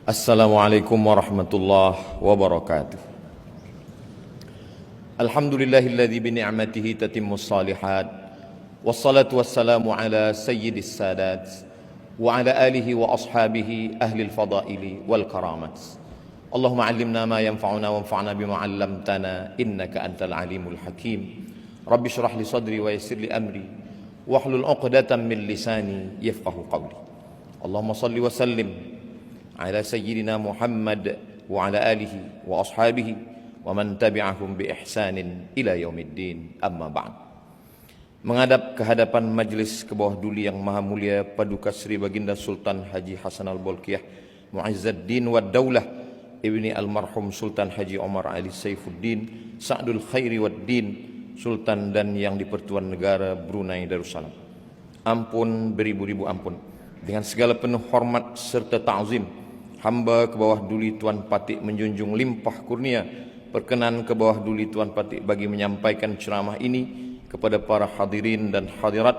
Assalamualaikum warahmatullahi wabarakatuh. Alhamdulillahilladzi bi ni'matihi tatimmus shalihat. Wassalatu wassalamu ala sayyidis sadat wa ala alihi wa ashabihi ahlil fadaili wal karamat. Allahumma 'allimna ma yanfa'una wanfa'na bima 'allamtana innaka antal alimul hakim. Rabbi shrah li sadri wa yassir li amri wahlul 'uqdatam min lisani yafqahu qawli. Allahumma shalli wa sallim ala sayyidina Muhammad wa ala alihi wa ashabihi wa man tabi'ahum bi ihsanin ila yaumiddin, amma ba'd. Menghadap ke hadapan majlis ke bawah duli yang maha mulia Paduka Sri Baginda Sultan Haji Hasan Al-Bolkiah Mu'izzuddin wa Daulah Ibni Almarhum Sultan Haji Omar Ali Saifuddin Sa'dul Khairi wad Din, Sultan dan yang di-Pertuan Negara Brunei Darussalam. Ampun beribu-ribu ampun, dengan segala penuh hormat serta ta'zim, hamba ke bawah duli Tuan Patik menjunjung limpah kurnia perkenan ke bawah duli Tuan Patik bagi menyampaikan ceramah ini kepada para hadirin dan hadirat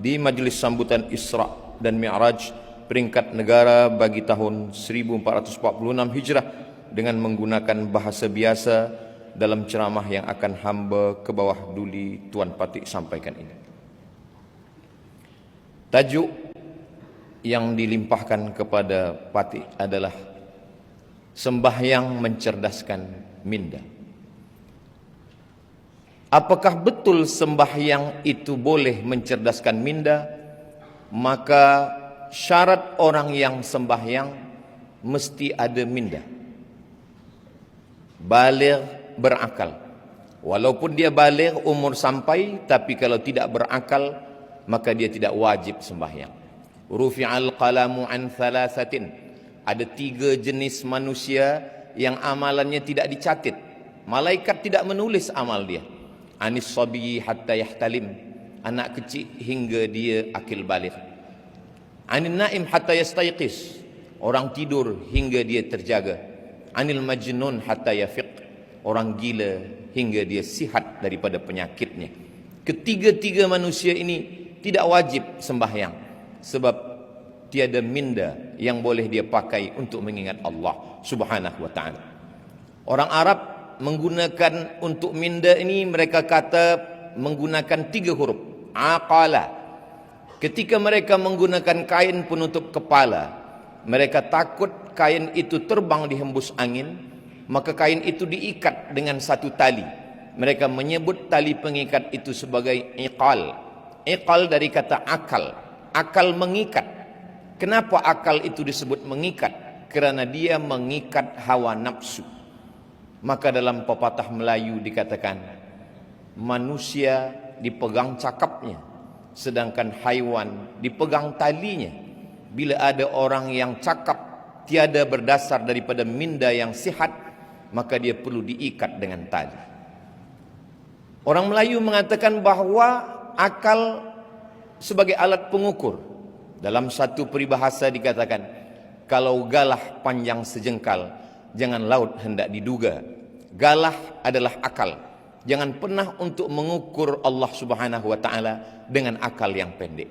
di majlis sambutan Isra dan Mi'raj peringkat negara bagi tahun 1446 Hijrah dengan menggunakan bahasa biasa dalam ceramah yang akan hamba ke bawah duli Tuan Patik sampaikan ini. Tajuk yang dilimpahkan kepada Patik adalah sembahyang mencerdaskan minda. Apakah betul sembahyang itu boleh mencerdaskan minda? Maka syarat orang yang sembahyang mesti ada minda, baligh, berakal. Walaupun dia baligh, umur sampai, tapi kalau tidak berakal maka dia tidak wajib sembahyang. Rufi'al qalamu an thalathatin. Ada 3 jenis manusia yang amalannya tidak dicatat. Malaikat tidak menulis amal dia. Anis sabi hatta yahtalim, anak kecil hingga dia akil baligh. Anin naim hatta yastayqis, orang tidur hingga dia terjaga. Anil majnun hatta yafiq, orang gila hingga dia sihat daripada penyakitnya. Ketiga-tiga manusia ini tidak wajib sembahyang, sebab tiada minda yang boleh dia pakai untuk mengingat Allah Subhanahu wa ta'ala. Orang Arab menggunakan untuk minda ini, mereka kata menggunakan 3 huruf, aqala. Ketika mereka menggunakan kain penutup kepala, mereka takut kain itu terbang dihembus angin, maka kain itu diikat dengan satu tali. Mereka menyebut tali pengikat itu sebagai iqal. Iqal dari kata akal. Akal mengikat. Kenapa akal itu disebut mengikat? Kerana dia mengikat hawa nafsu. Maka dalam pepatah Melayu dikatakan, manusia dipegang cakapnya, sedangkan haiwan dipegang talinya. Bila ada orang yang cakap tiada berdasar daripada minda yang sihat, maka dia perlu diikat dengan tali. Orang Melayu mengatakan bahawa akal sebagai alat pengukur. Dalam satu peribahasa dikatakan, kalau galah panjang sejengkal, jangan laut hendak diduga. Galah adalah akal. Jangan pernah untuk mengukur Allah Subhanahu wa ta'ala dengan akal yang pendek.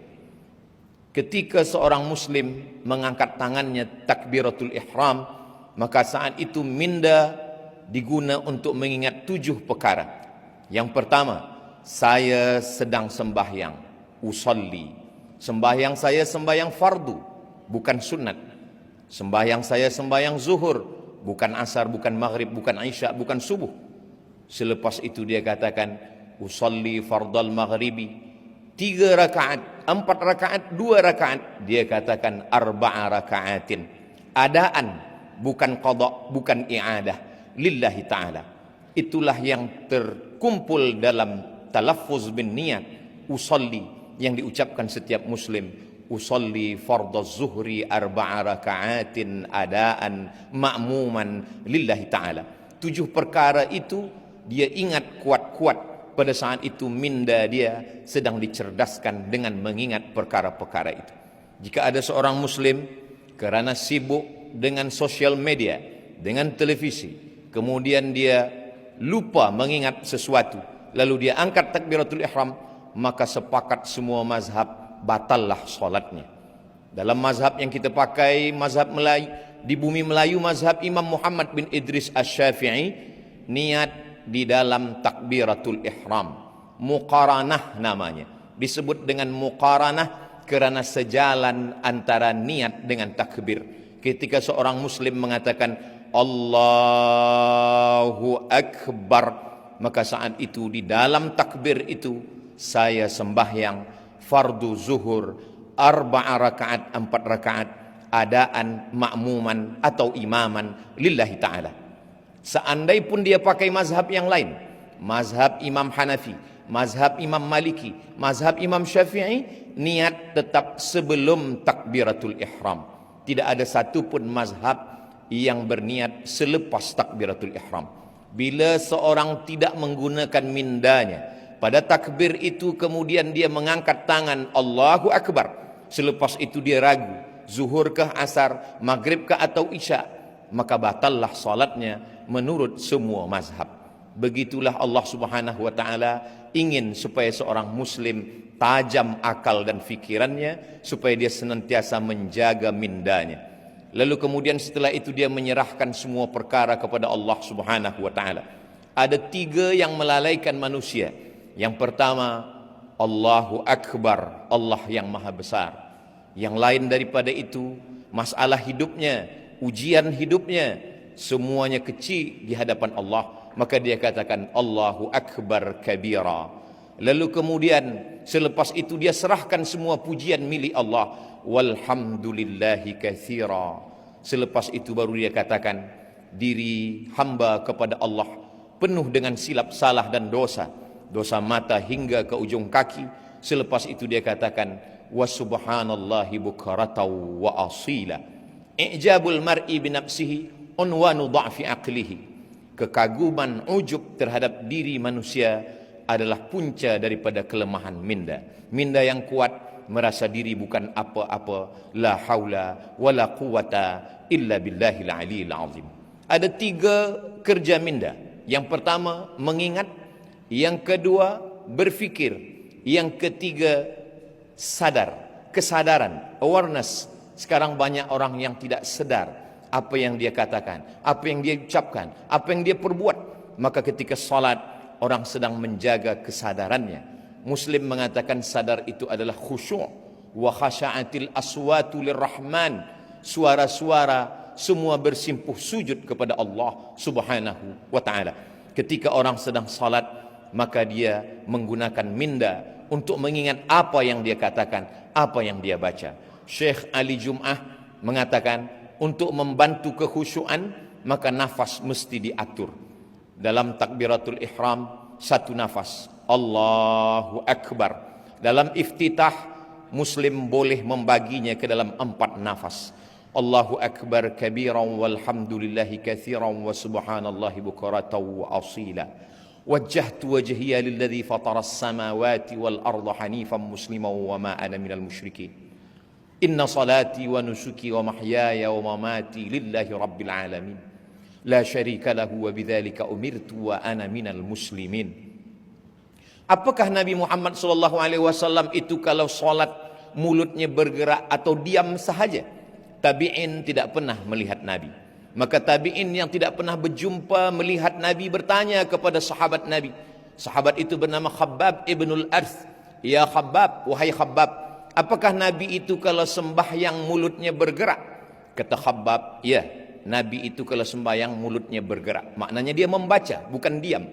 Ketika seorang muslim mengangkat tangannya takbiratul ihram, maka saat itu minda diguna untuk mengingat 7 perkara. Yang pertama, saya sedang sembahyang, usalli. Sembahyang saya sembahyang fardu, bukan sunat. Sembahyang saya sembahyang zuhur, bukan asar, bukan maghrib, bukan isya, bukan subuh. Selepas itu dia katakan, usalli fardal maghribi, 3 rakaat, 4 rakaat, 2 rakaat. Dia katakan arba'a rakaatin. Adaan, bukan qada, bukan i'adah, lillahi ta'ala. Itulah yang terkumpul dalam talaffuz bin niat usalli yang diucapkan setiap muslim. Usalli fardaz zuhri arba'a raka'atin adaan ma'muman lillahi ta'ala. 7 perkara itu dia ingat kuat-kuat. Pada saat itu minda dia sedang dicerdaskan dengan mengingat perkara-perkara itu. Jika ada seorang muslim kerana sibuk dengan sosial media, dengan televisi, kemudian dia lupa mengingat sesuatu, lalu dia angkat takbiratul ihram, maka sepakat semua mazhab batallah solatnya. Dalam mazhab yang kita pakai, mazhab Melayu, Di bumi Melayu mazhab Imam Muhammad bin Idris Asy-Syafi'i, niat di dalam takbiratul ihram, muqaranah namanya. Disebut dengan muqaranah kerana sejalan antara niat dengan takbir. Ketika seorang muslim mengatakan Allahu Akbar, maka saat itu di dalam takbir itu saya sembahyang fardu zuhur 4 rakaat, 4 rakaat, adaan, makmuman atau imaman lillahi ta'ala. Seandai pun dia pakai mazhab yang lain, mazhab Imam Hanafi, mazhab Imam Maliki, mazhab Imam Syafi'i, niat tetap sebelum takbiratul ihram. Tidak ada satu pun mazhab yang berniat selepas takbiratul ihram. Bila seorang tidak menggunakan mindanya pada takbir itu, kemudian dia mengangkat tangan Allahu Akbar, selepas itu dia ragu zuhur kah, asar, maghrib kah atau isya, maka batallah salatnya menurut semua mazhab. Begitulah Allah Subhanahu wa taala ingin supaya seorang muslim tajam akal dan fikirannya, supaya dia senantiasa menjaga mindanya. Lalu kemudian setelah itu dia menyerahkan semua perkara kepada Allah Subhanahu wa taala. Ada 3 yang melalaikan manusia. Yang pertama, Allahu Akbar, Allah yang maha besar. Yang lain daripada itu, masalah hidupnya, ujian hidupnya, semuanya kecil di hadapan Allah, maka dia katakan Allahu Akbar kabira. Lalu kemudian selepas itu dia serahkan semua pujian milik Allah, walhamdulillahi katsira. Selepas itu baru dia katakan diri hamba kepada Allah penuh dengan silap salah dan dosa, dosa mata hingga ke ujung kaki. Selepas itu dia katakan wa subhanallahi bukaratan wa asila. I'jabul mar'i bi nafsihi unwanu dha'fi aqlihi. Kekaguman, ujub terhadap diri manusia adalah punca daripada kelemahan minda. Minda yang kuat merasa diri bukan apa-apa, la haula wala quwata illa billahil aliyil azim. Ada 3 kerja minda. Yang pertama mengingat, yang kedua berfikir, yang ketiga sadar, kesadaran, awareness. Sekarang banyak orang yang tidak sadar apa yang dia katakan, apa yang dia ucapkan, apa yang dia perbuat. Maka ketika salat, orang sedang menjaga kesadarannya. Muslim mengatakan sadar itu adalah khusyuk. Wa khasha'atil aswatu lirrahman. Suara-suara semua bersimpuh sujud kepada Allah Subhanahu wa ta'ala. Ketika orang sedang salat, maka dia menggunakan minda untuk mengingat apa yang dia katakan, apa yang dia baca. Syekh Ali Jum'ah mengatakan untuk membantu kekhusyuan, maka nafas mesti diatur. Dalam takbiratul ihram 1 nafas, Allahu Akbar. Dalam iftitah, muslim boleh membaginya ke dalam 4 nafas. Allahu Akbar kabiran walhamdulillahi katsiran wa subhanallahi bukratan wa asila. Wajjahtu wajhiya lilladzi fataras samawati wal arda hanifan musliman wa ma ana minal musyrikin. Inna salati wa nusuki wa mahyaya wa mamati lillahi rabbil alamin. La syarika lahu wa bidzalika umirtu wa ana minal muslimin. Apakah Nabi Muhammad SAW itu kalau salat mulutnya bergerak atau diam sahaja? Tabi'in tidak pernah melihat Nabi. Maka tabi'in yang tidak pernah berjumpa melihat Nabi bertanya kepada sahabat Nabi. Sahabat itu bernama Khabbab ibnul Arth. Ya Khabbab, wahai Khabbab, apakah Nabi itu kalau sembahyang mulutnya bergerak? Kata Khabbab, ya, Nabi itu kalau sembahyang mulutnya bergerak. Maknanya dia membaca, bukan diam.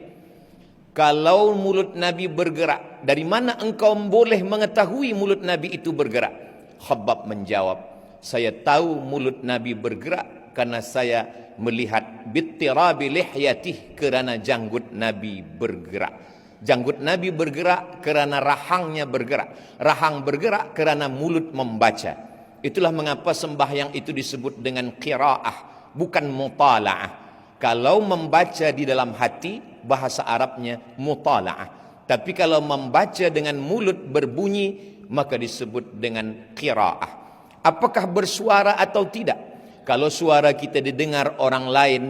Kalau mulut Nabi bergerak, dari mana engkau boleh mengetahui mulut Nabi itu bergerak? Khabbab menjawab, saya tahu mulut Nabi bergerak karena saya melihat bittirabi lihyatih, kerana janggut Nabi bergerak. Janggut Nabi bergerak kerana rahangnya bergerak. Rahang bergerak kerana mulut membaca. Itulah mengapa sembahyang itu disebut dengan qiraah, bukan mutala'ah. Kalau membaca di dalam hati, bahasa Arabnya mutala'ah. Tapi kalau membaca dengan mulut berbunyi, maka disebut dengan qiraah. Apakah bersuara atau tidak? Kalau suara kita didengar orang lain,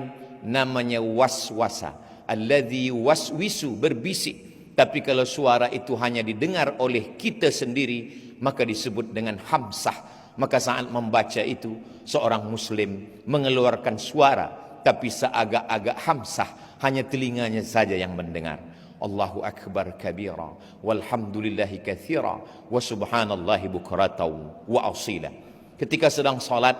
namanya waswasa. Alladzi waswisu, berbisik. Tapi kalau suara itu hanya didengar oleh kita sendiri, maka disebut dengan hamsah. Maka saat membaca itu, seorang muslim mengeluarkan suara, tapi seagak-agak hamsah, hanya telinganya saja yang mendengar. Allahu akbar kabira, walhamdulillahi katsira, wa subhanallahi bukratan wa asila. Ketika sedang salat,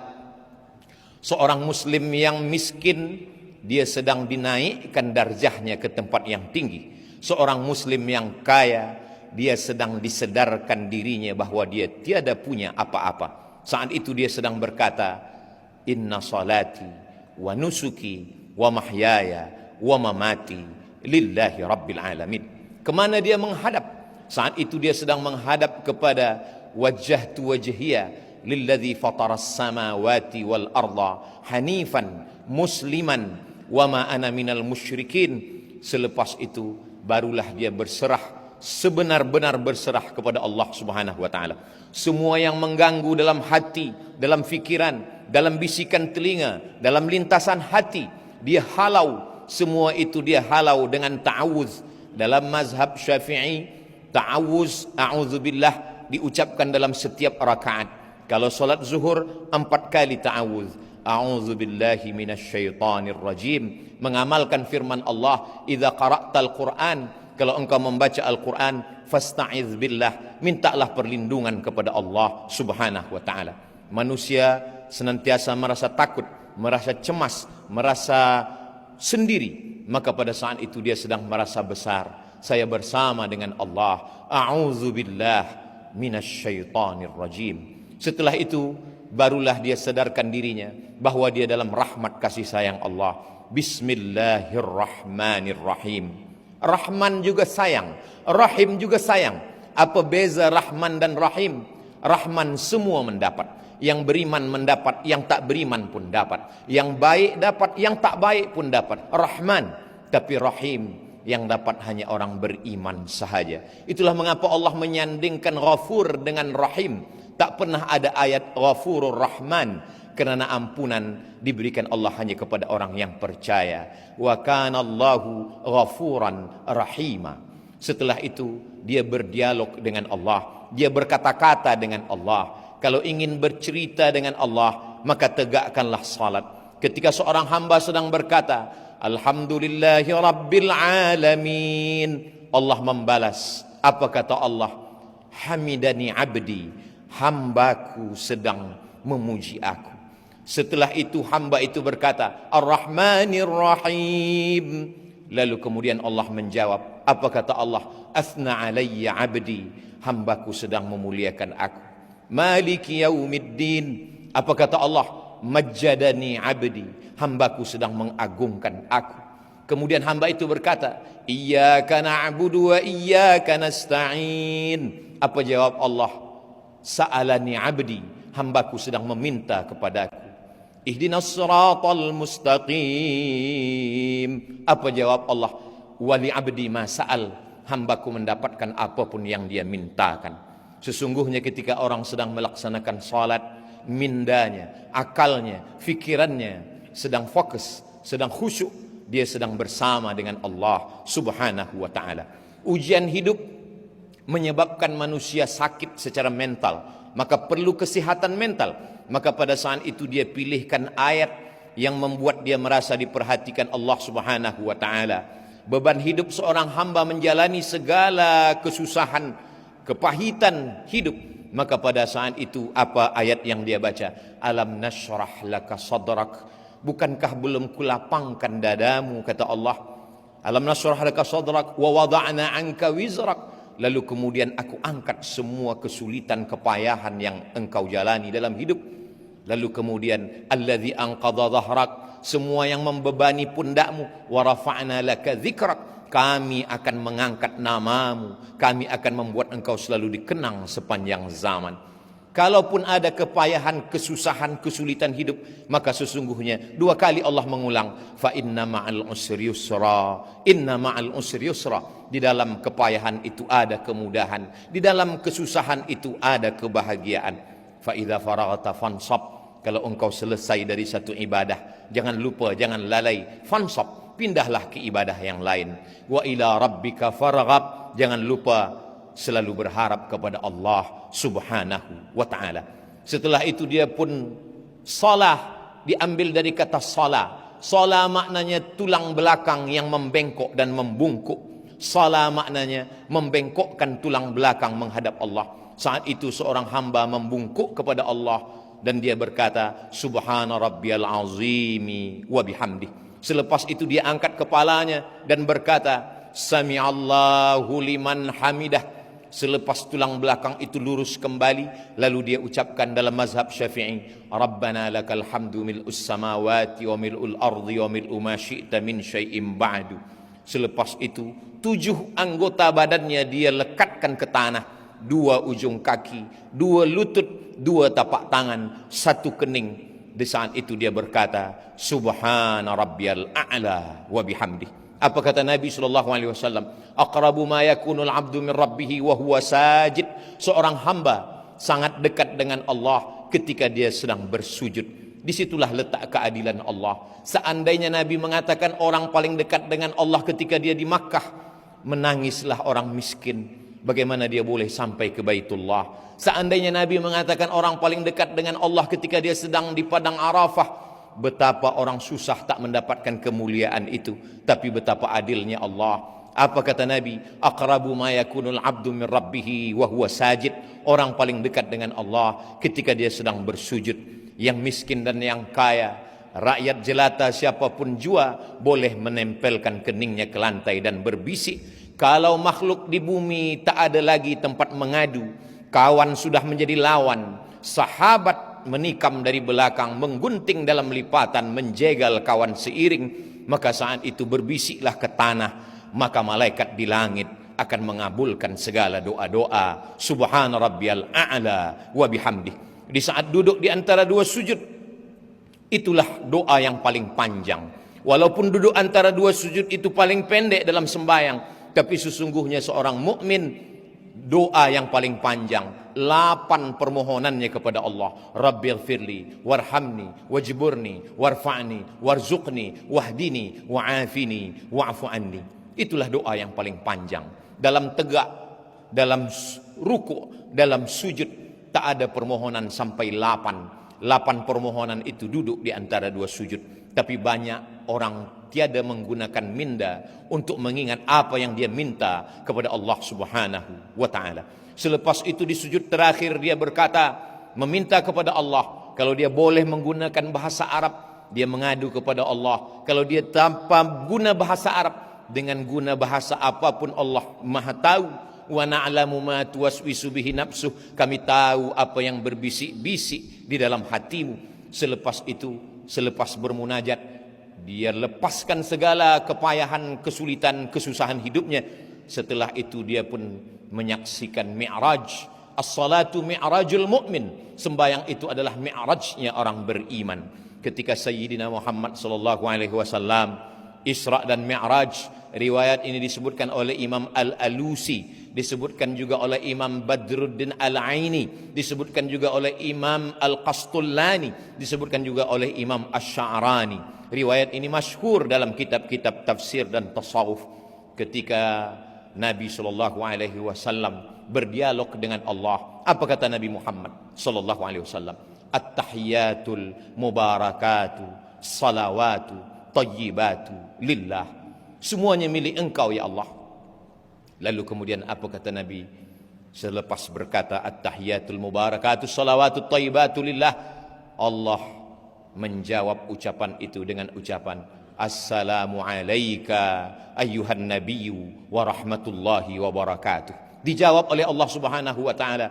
seorang muslim yang miskin, dia sedang dinaikkan darjahnya ke tempat yang tinggi. Seorang muslim yang kaya, dia sedang disedarkan dirinya bahwa dia tiada punya apa-apa. Saat itu dia sedang berkata, inna salati wa nusuki wa mahyaya wa mamati lillahi rabbil alamin. Kemana dia menghadap? Saat itu dia sedang menghadap kepada wajjahtu wajhiya lilladzi fataras samawati wal arda hanifan musliman wa ma ana minal musyrikin. Selepas itu barulah dia berserah, sebenar-benar berserah kepada Allah Subhanahu wa taala. Semua yang mengganggu dalam hati, dalam fikiran, dalam bisikan telinga, dalam lintasan hati, dia halau. Semua itu dia halau dengan ta'awuz. Dalam mazhab Syafi'i, ta'awuz, a'udzubillah, diucapkan dalam setiap rakaat. Kalau solat zuhur 4 kali ta'awuz, a'udzubillahi minasyaitonir rajim. Mengamalkan firman Allah, idza qara'tal Qur'an, kalau engkau membaca Al-Quran, fasta'iz billah, mintalah perlindungan kepada Allah Subhanahu wa taala. Manusia senantiasa merasa takut, merasa cemas, merasa sendiri, maka pada saat itu dia sedang merasa besar. Saya bersama dengan Allah. A'udzubillah minasyaitonir rajim. Setelah itu barulah dia sadarkan dirinya bahwa dia dalam rahmat kasih sayang Allah. Bismillahirrahmanirrahim. Rahman juga sayang, Rahim juga sayang. Apa beza Rahman dan Rahim? Rahman semua mendapat. Yang beriman mendapat, yang tak beriman pun dapat. Yang baik dapat, yang tak baik pun dapat. Rahman. Tapi Rahim, yang dapat hanya orang beriman sahaja. Itulah mengapa Allah menyandingkan Ghafur dengan Rahim. Tak pernah ada ayat Ghafurur Rahman, kerana ampunan diberikan Allah hanya kepada orang yang percaya. Wa kana Allahu ghafuran rahima. Setelah itu dia berdialog dengan Allah, dia berkata-kata dengan Allah. Kalau ingin bercerita dengan Allah, maka tegakkanlah salat. Ketika seorang hamba sedang berkata, alhamdulillahi rabbil alamin, Allah membalas. Apa kata Allah? Hamidani abdi, hambaku sedang memuji aku. Setelah itu hamba itu berkata, Ar-Rahmanir Rahim. Lalu kemudian Allah menjawab, apa kata Allah? Athna alayya abdi, hambaku sedang memuliakan aku. Maliki yaumiddin. Apa kata Allah? Majjadani abdi, hambaku sedang mengagungkan aku. Kemudian hamba itu berkata, Iyyaka na'budu wa iyyaka nasta'in. Apa jawab Allah? Sa'alani abdi, hambaku sedang meminta kepadaku. Ihdinas siratal mustaqim. Apa jawab Allah? Wali abdi ma sa'al, hambaku mendapatkan apapun yang dia mintakan. Sesungguhnya ketika orang sedang melaksanakan salat, mindanya, akalnya, fikirannya sedang fokus, sedang khusyuk, dia sedang bersama dengan Allah Subhanahu wa taala. Ujian hidup menyebabkan manusia sakit secara mental, maka perlu kesehatan mental. Maka pada saat itu dia pilihkan ayat yang membuat dia merasa diperhatikan Allah Subhanahu wa taala. Beban hidup seorang hamba menjalani segala kesusahan, kepahitan hidup. Maka pada saat itu apa ayat yang dia baca? Alam nashrah laka sadrak. Bukankah belum kulapangkan dadamu, kata Allah. Alam nashrah laka sadrak wa wada'na anka wizrak. Lalu kemudian aku angkat semua kesulitan, kepayahan yang engkau jalani dalam hidup. Lalu kemudian alladzi anqadha dhahrak, semua yang membebani pundakmu. Wa rafa'na laka dzikrak, kami akan mengangkat namamu, kami akan membuat engkau selalu dikenang sepanjang zaman. Kalaupun ada kepayahan, kesusahan, kesulitan hidup, maka sesungguhnya 2 kali Allah mengulang, fa inna ma'al usri yusra, inna ma'al usri yusra. Di dalam kepayahan itu ada kemudahan, di dalam kesusahan itu ada kebahagiaan. Fa idza faraghta fansab, kalau engkau selesai dari satu ibadah, jangan lupa, jangan lalai, fansab, pindahlah ke ibadah yang lain. Wa ila rabbika farghab, jangan lupa selalu berharap kepada Allah Subhanahu wa taala. Setelah itu dia pun salah, diambil dari kata salah. Salah maknanya tulang belakang yang membengkok dan membungkuk. Salah maknanya membengkokkan tulang belakang menghadap Allah. Saat itu seorang hamba membungkuk kepada Allah dan dia berkata, Subhana rabbiyal azimi wa bihamdih. Selepas itu dia angkat kepalanya dan berkata, Sami'allahu liman hamidah. Selepas tulang belakang itu lurus kembali, lalu dia ucapkan dalam mazhab Syafi'i, Rabbana lakal hamdu mil'us samawati wa mil'ul ardi wa mil'u ma syi'ta min syai'im ba'du. Selepas itu 7 anggota badannya dia lekatkan ke tanah, 2 ujung kaki, 2 lutut, 2 tapak tangan, 1 kening. Di saat itu dia berkata, Subhana rabbiyal a'la wa bihamdih. Apa kata Nabi SAW? Aqrabu ma yakunul abdu min rabbih wa huwa sajid. Seorang hamba sangat dekat dengan Allah ketika dia sedang bersujud. Disitulah letak keadilan Allah. Seandainya Nabi mengatakan orang paling dekat dengan Allah ketika dia di Makkah, menangislah orang miskin. Bagaimana dia boleh sampai ke Baitullah? Seandainya Nabi mengatakan orang paling dekat dengan Allah ketika dia sedang di padang Arafah, betapa orang susah tak mendapatkan kemuliaan itu. Tapi betapa adilnya Allah. Apa kata Nabi? Aqrabu ma yakunul abdu min rabbih wa huwa sajid. Orang paling dekat dengan Allah ketika dia sedang bersujud. Yang miskin dan yang kaya, rakyat jelata siapapun jua, boleh menempelkan keningnya ke lantai dan berbisik. Kalau makhluk di bumi tak ada lagi tempat mengadu, kawan sudah menjadi lawan, sahabat menikam dari belakang, menggunting dalam lipatan, menjegal kawan seiring, maka saat itu berbisiklah ke tanah, maka malaikat di langit akan mengabulkan segala doa-doa. Subhana rabbiyal a'la wa bihamdih. Di saat duduk di antara 2 sujud, itulah doa yang paling panjang. Walaupun duduk antara 2 sujud itu paling pendek dalam sembahyang, tapi sesungguhnya seorang mukmin doa yang paling panjang, 8 permohonannya kepada Allah. Rabbighfirli warhamni wajburni warfa'ni warzuqni wahdini wa'afini wa'fu anni. Itulah doa yang paling panjang. Dalam tegak, dalam ruku', dalam sujud, tak ada permohonan sampai 8 permohonan itu duduk di antara 2 sujud. Tapi banyak orang tiada menggunakan minda untuk mengingat apa yang dia minta kepada Allah Subhanahu wa ta'ala. Selepas itu di sujud terakhir dia berkata, meminta kepada Allah. Kalau dia boleh menggunakan bahasa Arab, dia mengadu kepada Allah. Kalau dia tanpa guna bahasa Arab, dengan guna bahasa apapun Allah Maha tahu. Wa na'lamu ma tuwaswisu bihi nafsuh. Kami tahu apa yang berbisik-bisik di dalam hatimu. Selepas itu, selepas bermunajat, dia lepaskan segala kepayahan, kesulitan, kesusahan hidupnya. Setelah itu dia pun menyaksikan mi'raj. As-salatu mi'rajul mu'min. Sembayang itu adalah mi'rajnya orang beriman. Ketika Sayyidina Muhammad SAW Isra dan Mi'raj, riwayat ini disebutkan oleh Imam Al-Alusi, disebutkan juga oleh Imam Badruddin Al-Aini, disebutkan juga oleh Imam Al-Qastullani, disebutkan juga oleh Imam Asy-Sya'rani. Riwayat ini masyhur dalam kitab-kitab tafsir dan tasawuf. Ketika Nabi SAW berdialog dengan Allah, apa kata Nabi Muhammad SAW? At-tahiyatul mubarakatu salawatu tayyibatu lillah. Semuanya milik engkau ya Allah. Lalu kemudian apa kata Nabi selepas berkata at-tahiyatul mubarakatuh salawatut thayyibatu lillah? Allah menjawab ucapan itu dengan ucapan assalamu alayka ayyuhan nabiyyu wa rahmatullahi wa barakatuh. Dijawab oleh Allah Subhanahu wa taala,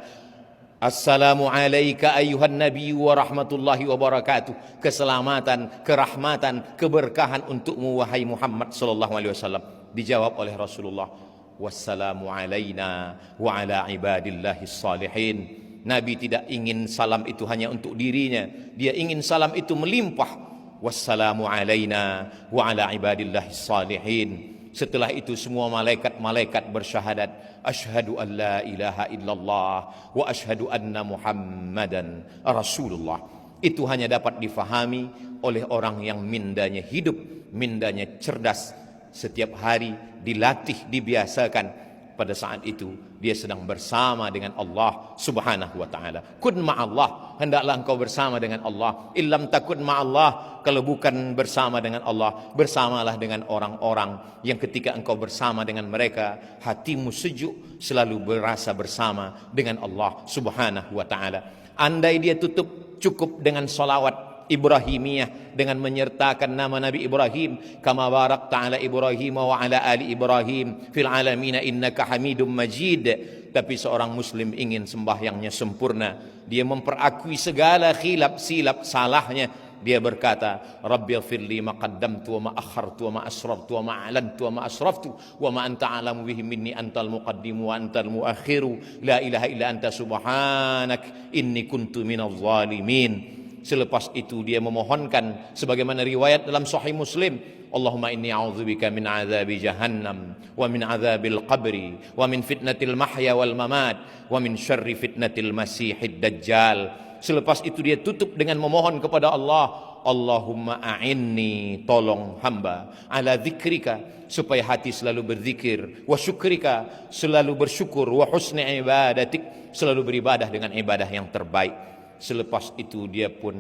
assalamu alayka ayyuhan nabiyyu wa rahmatullahi wa barakatuh. Keselamatan, kerahmatan, keberkahan untukmu wahai Muhammad sallallahu alaihi wasallam. Dijawab oleh Rasulullah, wassalamu alaina wa ala ibadillahis salihin. Nabi tidak ingin salam itu hanya untuk dirinya, dia ingin salam itu melimpah. Wassalamu alaina wa ala ibadillahis salihin. Setelah itu semua malaikat-malaikat bersyahadat, asyhadu an la ilaha illallah wa asyhadu anna Muhammadan Rasulullah. Itu hanya dapat difahami oleh orang yang mindanya hidup, mindanya cerdas. Setiap hari dilatih, dibiasakan pada saat itu dia sedang bersama dengan Allah Subhanahu wa taala. Kun ma'allah, hendaklah engkau bersama dengan Allah. Illam takun ma'allah, kalau bukan bersama dengan Allah, bersamalah dengan orang-orang yang ketika engkau bersama dengan mereka, hatimu sejuk, selalu berasa bersama dengan Allah Subhanahu wa taala. Andai dia cukup dengan salawat Ibrahimiyah, dengan menyertakan nama Nabi Ibrahim, kama barakta ala Ibrahim wa ala ali Ibrahim fil alamin innaka Hamidum Majid. Tapi seorang muslim ingin sembahyangnya sempurna, dia memperakui segala silap salahnya. Dia berkata, Rabbighfirli ma qaddamtu wa ma akhartu wa ma asrartu wa ma a'lantu wa ma asraftu wa ma anta a'lamu bihi minni antal muqaddimu wa antal muakhiru la ilaha illa anta subhanak inni kuntu minadh dhalimin. Selepas itu dia memohonkan sebagaimana riwayat dalam Sahih Muslim, Allahumma inni a'udzubika min azabi jahannam wa min azabil qabri wa min fitnatil mahya wal mamat wa min syarri fitnatil masihid dajjal. Selepas itu dia tutup dengan memohon kepada Allah, Allahumma a'inni, tolong hamba, ala dzikrika, supaya hati selalu berzikir, wa syukrika, selalu bersyukur, wa husni ibadatik, selalu beribadah dengan ibadah yang terbaik. Selepas itu dia pun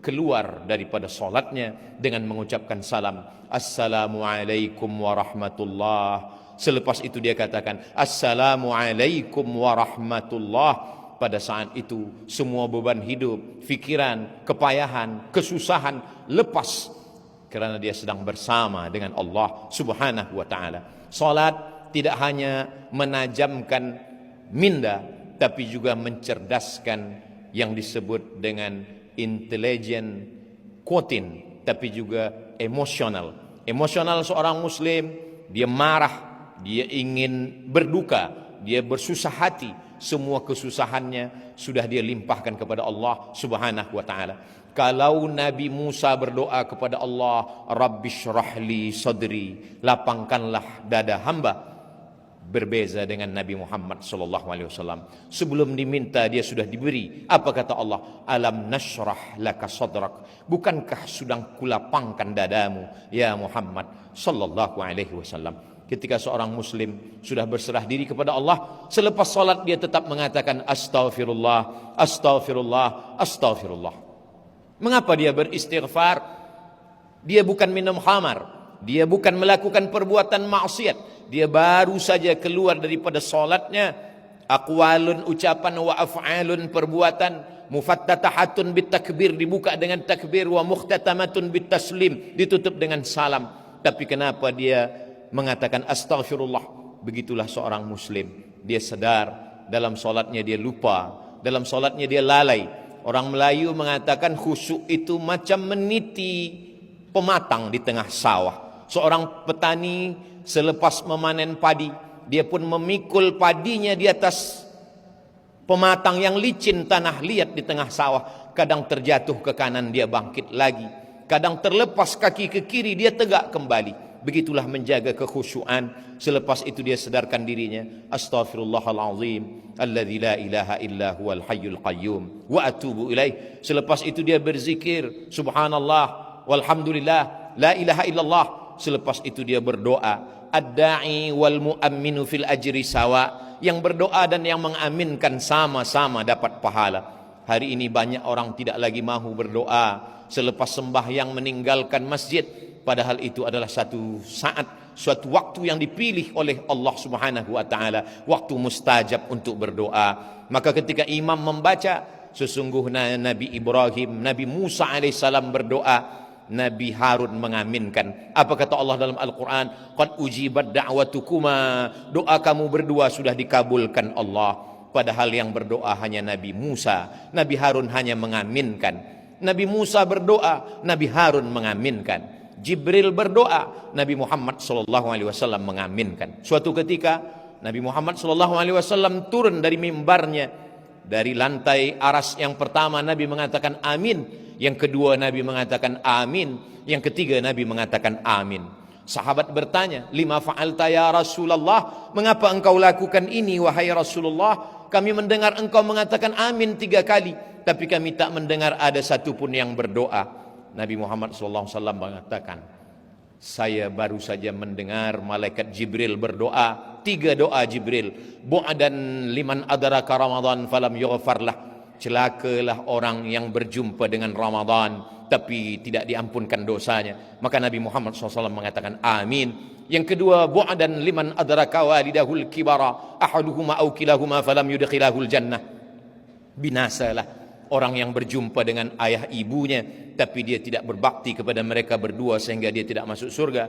keluar daripada solatnya dengan mengucapkan salam, Assalamualaikum warahmatullah. Selepas itu dia katakan, Assalamualaikum warahmatullah. Pada saat itu semua beban hidup, fikiran, kepayahan, kesusahan lepas, kerana dia sedang bersama dengan Allah Subhanahu wa taala. Salat tidak hanya menajamkan minda, tapi juga mencerdaskan yang disebut dengan intelligent quotient, tapi juga emosional. Emosional seorang muslim, dia marah, dia ingin berduka, dia bersusah hati, semua kesusahannya sudah dia limpahkan kepada Allah Subhanahu wa taala. Kalau Nabi Musa berdoa kepada Allah, Rabbi syrahli sadri, lapangkanlah dada hamba, berbeza dengan Nabi Muhammad sallallahu alaihi wasallam. Sebelum diminta dia sudah diberi. Apa kata Allah? Alam nashrah laka sadrak, bukankah sudah kulapangkan dadamu ya Muhammad sallallahu alaihi wasallam. Ketika seorang muslim sudah berserah diri kepada Allah, selepas salat dia tetap mengatakan astaghfirullah, astaghfirullah, astaghfirullah. Mengapa dia beristighfar? Dia bukan minum khamar, dia bukan melakukan perbuatan maksiat, dia baru saja keluar daripada solatnya, aqwalun ucapan wa af'alun perbuatan, mufattatahatun bitakbir dibuka dengan takbir, wa mukhtatamatun bitaslim ditutup dengan salam. Tapi kenapa dia mengatakan astaghfirullah? Begitulah seorang muslim, dia sadar dalam solatnya dia lupa, dalam solatnya dia lalai. Orang Melayu mengatakan khusyuk itu macam meniti pematang di tengah sawah. Seorang petani selepas memanen padi, dia pun memikul padinya di atas pematang yang licin, tanah liat di tengah sawah. Kadang terjatuh ke kanan, dia bangkit lagi. Kadang terlepas kaki ke kiri, dia tegak kembali. Begitulah menjaga kekhusyuan. Selepas itu dia sadarkan dirinya, astaghfirullahalazim alladzi la ilaha illa huwal hayyul qayyum wa atubu ilaih. Selepas itu dia berzikir, subhanallah walhamdulillah la ilaha illallah. Selepas itu dia berdoa, ad-da'i wal mu'amminu fil ajri sawa, yang berdoa dan yang mengaminkan sama-sama dapat pahala. Hari ini banyak orang tidak lagi mahu berdoa selepas sembahyang meninggalkan masjid, padahal itu adalah satu saat, suatu waktu yang dipilih oleh Allah Subhanahu wa taala, waktu mustajab untuk berdoa. Maka ketika imam membaca, sesungguhnya Nabi Ibrahim, Nabi Musa alaihissalam berdoa, Nabi Harun mengaminkan. Apa kata Allah dalam Al-Quran? Qad ujibat da'watukuma, doa kamu berdua sudah dikabulkan Allah. Padahal yang berdoa hanya Nabi Musa, Nabi Harun hanya mengaminkan. Nabi Musa berdoa, Nabi Harun mengaminkan. Jibril berdoa, Nabi Muhammad SAW mengaminkan. Suatu ketika Nabi Muhammad SAW turun dari mimbarnya. Dari lantai aras yang pertama Nabi mengatakan amin, yang kedua Nabi mengatakan amin, yang ketiga Nabi mengatakan amin. Sahabat bertanya, lima fa'alta ya Rasulullah, mengapa engkau lakukan ini wahai Rasulullah? Kami mendengar engkau mengatakan amin 3 kali, tapi kami tak mendengar ada satupun yang berdoa. Nabi Muhammad SAW mengatakan, saya baru saja mendengar malaikat Jibril berdoa, 3 doa Jibril. Bu'dan liman adraka Ramadan falam yughfar lah. Celakalah orang yang berjumpa dengan Ramadan tapi tidak diampunkan dosanya. Maka Nabi Muhammad SAW mengatakan amin. Yang kedua, bu'dan liman adraka walidahul kibara ahaduhuma aw kilahuma falam yudkhilahul jannah. Binasalah orang yang berjumpa dengan ayah ibunya tapi dia tidak berbakti kepada mereka berdua sehingga dia tidak masuk surga.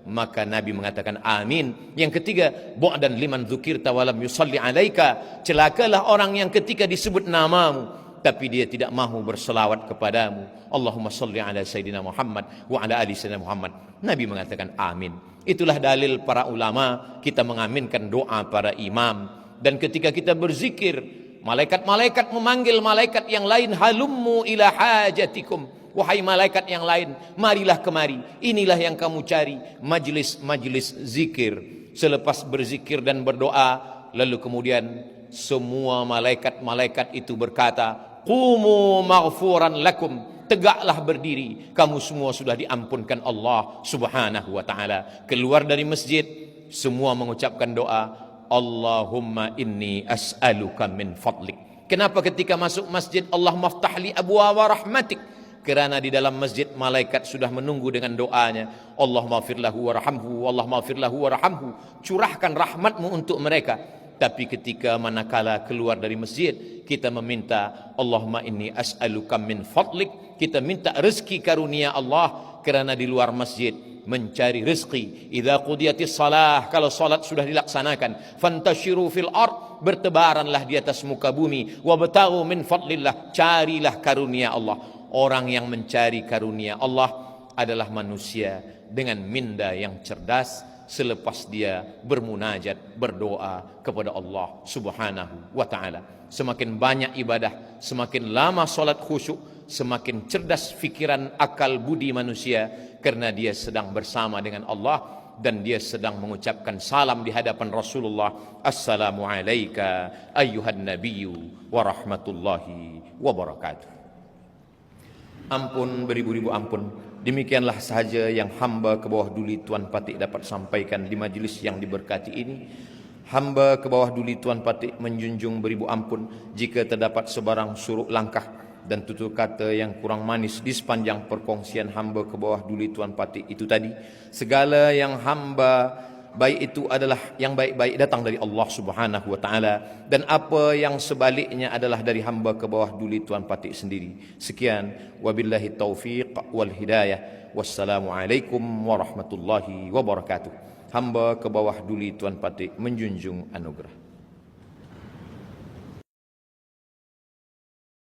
Maka Nabi mengatakan amin. Yang ketiga, bu'dan liman dzukirta walam yusalli alaika. Celakalah orang yang ketika disebut namamu tapi dia tidak mahu berselawat kepadamu. Allahumma salli ala Sayyidina Muhammad wa ala ali Sayyidina Muhammad. Nabi mengatakan amin. Itulah dalil para ulama kita mengaminkan doa para imam. Dan ketika kita berzikir, malaikat-malaikat memanggil malaikat yang lain, halummu ila hajatikum. Wahai malaikat yang lain, marilah kemari. Inilah yang kamu cari, majlis-majlis zikir. Selepas berzikir dan berdoa, lalu kemudian semua malaikat-malaikat itu berkata, qumu maghfuran lakum. Tegaklah berdiri, kamu semua sudah diampunkan Allah Subhanahu wa taala. Keluar dari masjid, semua mengucapkan doa, Allahumma inni as'aluka min fadlik. Kenapa ketika masuk masjid Allah maftahli abwaaba rahmatik? Kerana di dalam masjid malaikat sudah menunggu dengan doanya, Allahumma firlahu warhamhu, Allahumma firlahu warhamhu. Curahkan rahmatmu untuk mereka. Tapi ketika manakala keluar dari masjid, kita meminta Allahumma inni as'aluka min fadlik. Kita minta rezeki karunia Allah. Kerana di luar masjid mencari rezeki. Idza qudiyatis salah, kalau salat sudah dilaksanakan, fantashiru fil ard, bertebaranlah di atas muka bumi, wabtaghu min fadlillah, carilah karunia Allah. Orang yang mencari karunia Allah adalah manusia dengan minda yang cerdas selepas dia bermunajat, berdoa kepada Allah Subhanahu wa taala. Semakin banyak ibadah, semakin lama solat khusyuk, semakin cerdas fikiran, akal, budi manusia, karena dia sedang bersama dengan Allah dan dia sedang mengucapkan salam di hadapan Rasulullah. Assalamu alayka ayyuhan nabiyyu wa rahmatullahi wa barakatuh. Ampun beribu-ribu ampun. Demikianlah sahaja yang hamba ke bawah duli Tuan Patik dapat sampaikan di majlis yang diberkati ini. Hamba ke bawah duli Tuan Patik menjunjung beribu ampun jika terdapat sebarang suruk langkah dan tutur kata yang kurang manis di sepanjang perkongsian hamba ke bawah duli Tuan Patik itu tadi. Segala yang hamba baik itu adalah yang baik-baik datang dari Allah Subhanahu wa taala, dan apa yang sebaliknya adalah dari hamba ke bawah duli Tuan Patik sendiri. Sekian, wabillahi taufiq wal hidayah. Wassalamualaikum warahmatullahi wabarakatuh. Hamba ke bawah duli Tuan Patik menjunjung anugerah.